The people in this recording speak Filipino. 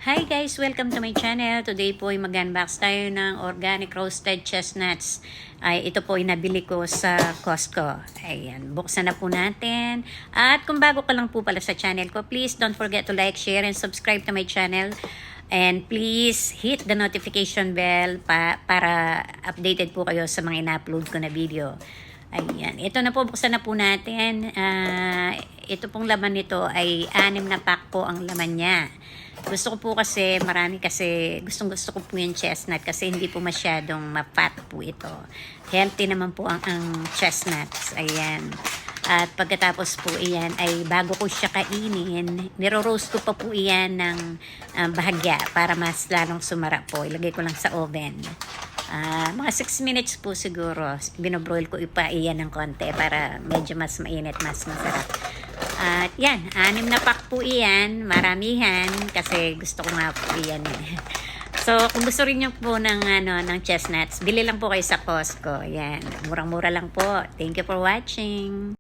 Hi guys! Welcome to my channel. Today po ay mag-unbox tayo ng organic roasted chestnuts. Ito po ay nabili ko sa Costco. Ayan, buksan na po natin. At kung bago ka lang po pala sa channel ko, please don't forget to like, share, and subscribe to my channel. And please hit the notification bell para updated po kayo sa mga ina-upload ko na video. Ayan, ito na po, buksan na po natin. Ito pong laman nito ay 6 na pack po ang laman niya. Gusto ko po kasi, gustong ko po yung chestnut kasi hindi po masyadong ma-fat po ito. Healthy naman po ang chestnuts. Ayan. At pagkatapos po iyan ay bago ko siya kainin, niro-roast ko pa po iyan ng bahagya para mas lalong sumara po. Ilagay ko lang sa oven. Mga 6 minutes po siguro. Binobroil ko pa iyan ng konti para medyo mas mainit, mas masarap. At yan, 6 na pack po iyan. Maramihan kasi gusto ko nga po iyan eh. So, kung gusto rin nyo po ng chestnuts, bili lang po kayo sa Costco. Yan, murang-mura lang po. Thank you for watching.